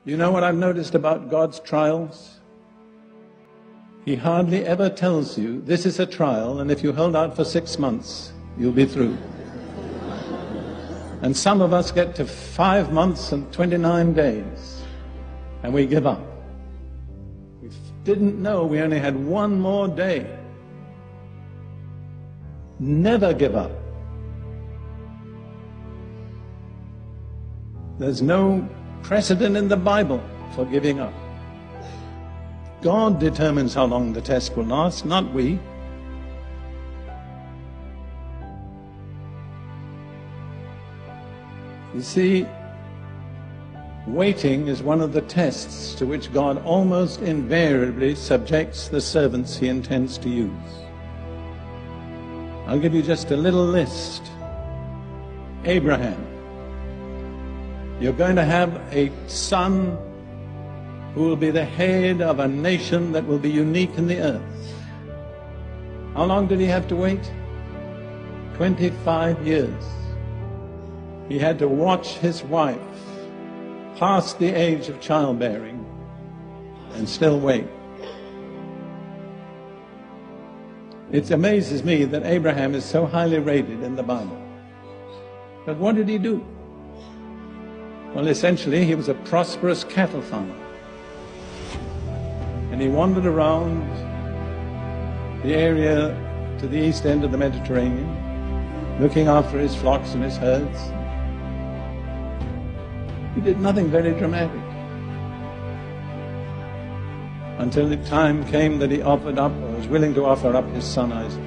You know what I've noticed about God's trials? He hardly ever tells you, this is a trial, and if you hold out for 6 months, you'll be through. And some of us get to 5 months and 29 days, and we give up. We didn't know we only had 1 more day. Never give up. There's no precedent in the Bible for giving up. God determines how long the test will last, not we. You see, waiting is one of the tests to which God almost invariably subjects the servants he intends to use. I'll give you just a little list. Abraham. You're going to have a son who will be the head of a nation that will be unique in the earth. How long did he have to wait? 25 years. He had to watch his wife past the age of childbearing and still wait. It amazes me that Abraham is so highly rated in the Bible. But what did he do? Well, essentially, he was a prosperous cattle farmer. And he wandered around the area to the east end of the Mediterranean, looking after his flocks and his herds. He did nothing very dramatic. Until the time came that he offered up, or was willing to offer up, his son Isaac.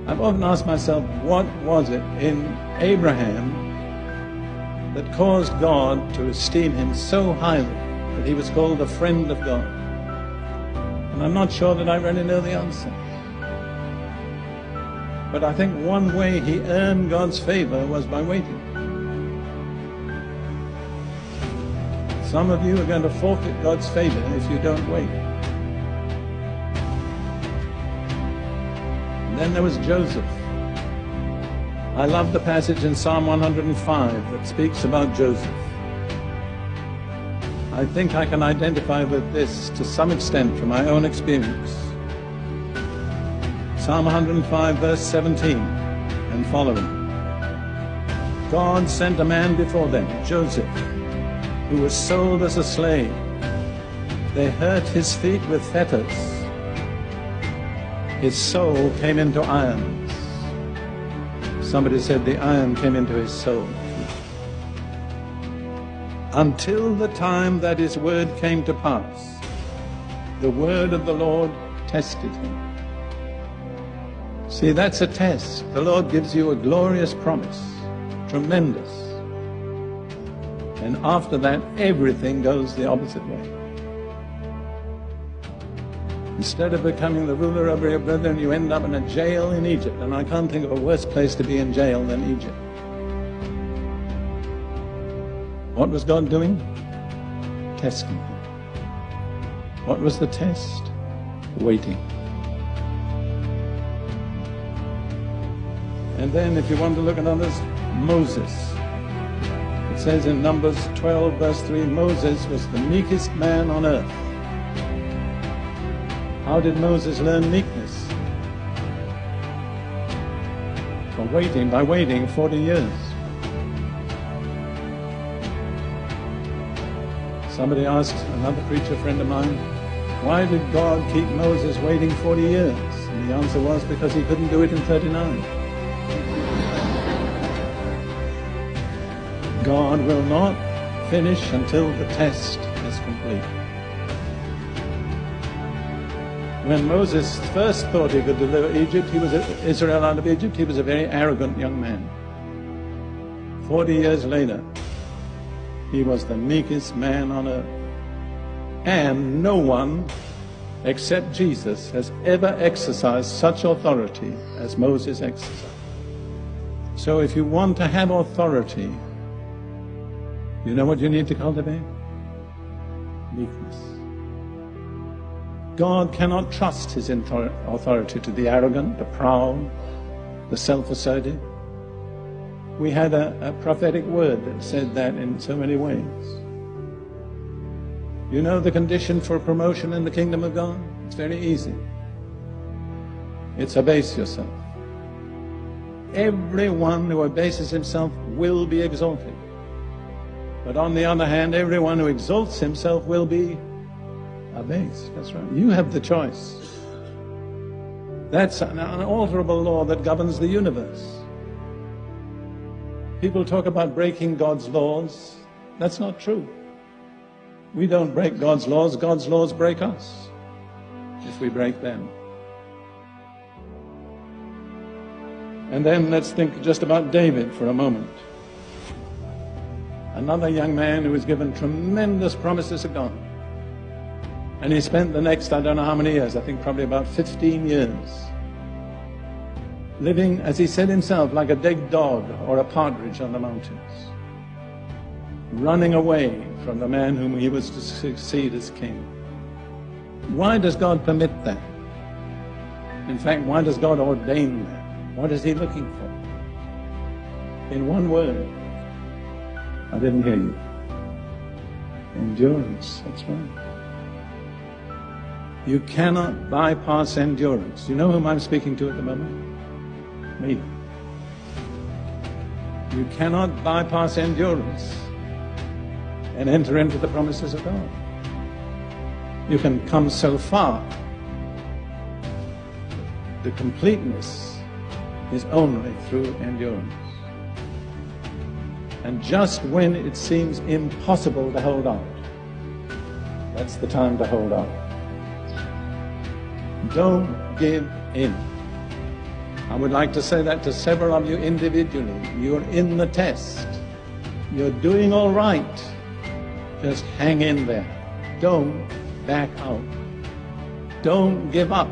I've often asked myself, what was it in Abraham that caused God to esteem him so highly that he was called a friend of God? And I'm not sure that I really know the answer. But I think one way he earned God's favor was by waiting. Some of you are going to forfeit God's favor if you don't wait. And then there was Joseph. I love the passage in Psalm 105 that speaks about Joseph. I think I can identify with this to some extent from my own experience. Psalm 105 verse 17 and following. God sent a man before them, Joseph, who was sold as a slave. They hurt his feet with fetters. His soul came into irons. Somebody said the iron came into his soul. Until the time that his word came to pass, the word of the Lord tested him. See, that's a test. The Lord gives you a glorious promise, tremendous. And after that, everything goes the opposite way. Instead of becoming the ruler over your brethren, you end up in a jail in Egypt. And I can't think of a worse place to be in jail than Egypt. What was God doing? Testing him. What was the test? Waiting. And then, if you want to look at others, Moses. It says in Numbers 12 verse 3, Moses was the meekest man on earth. How did Moses learn meekness? By waiting 40 years. Somebody asked another preacher friend of mine, why did God keep Moses waiting 40 years? And the answer was because he couldn't do it in 39. God will not finish until the test is complete. When Moses first thought he could deliver Israel out of Egypt, he was a very arrogant young man. 40 years later, he was the meekest man on earth. And no one except Jesus has ever exercised such authority as Moses exercised. So if you want to have authority, you know what you need to cultivate? Meekness. God cannot trust his authority to the arrogant, the proud, the self-assertive. We had a prophetic word that said that in so many ways. You know the condition for promotion in the kingdom of God? It's very easy. It's abase yourself. Everyone who abases himself will be exalted. But on the other hand, everyone who exalts himself will be abased. That's right. You have the choice. That's an unalterable law that governs the universe. People talk about breaking God's laws. That's not true. We don't break God's laws break us if we break them. And then let's think just about David for a moment. Another young man who was given tremendous promises of God. And he spent the next, I don't know how many years, I think probably about 15 years, living, as he said himself, like a dead dog or a partridge on the mountains, running away from the man whom he was to succeed as king. Why does God permit that? In fact, why does God ordain that? What is he looking for? In one word. I didn't hear you. Endurance, that's right. You cannot bypass endurance. You know whom I'm speaking to at the moment? Me. You cannot bypass endurance and enter into the promises of God. You can come so far. The completeness is only through endurance. And just when it seems impossible to hold out, that's the time to hold out. Don't give in. I would like to say that to several of you individually. You're in the test. You're doing all right. Just hang in there. Don't back out. Don't give up.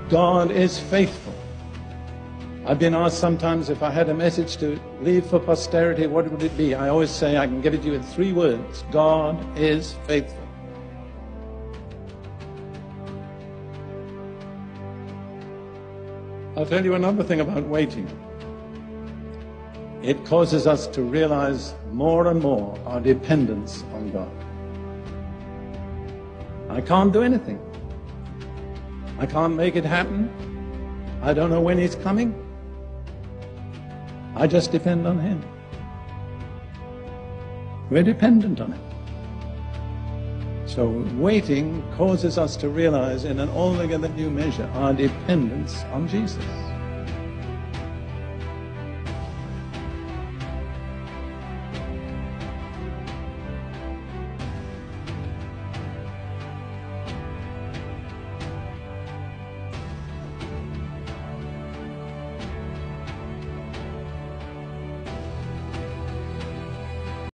God is faithful. I've been asked sometimes if I had a message to leave for posterity, what would it be? I always say I can give it to you in 3 words. God is faithful. I'll tell you another thing about waiting. It causes us to realize more and more our dependence on God. I can't do anything. I can't make it happen. I don't know when He's coming. I just depend on Him. We're dependent on Him. So waiting causes us to realize in an altogether new measure our dependence on Jesus.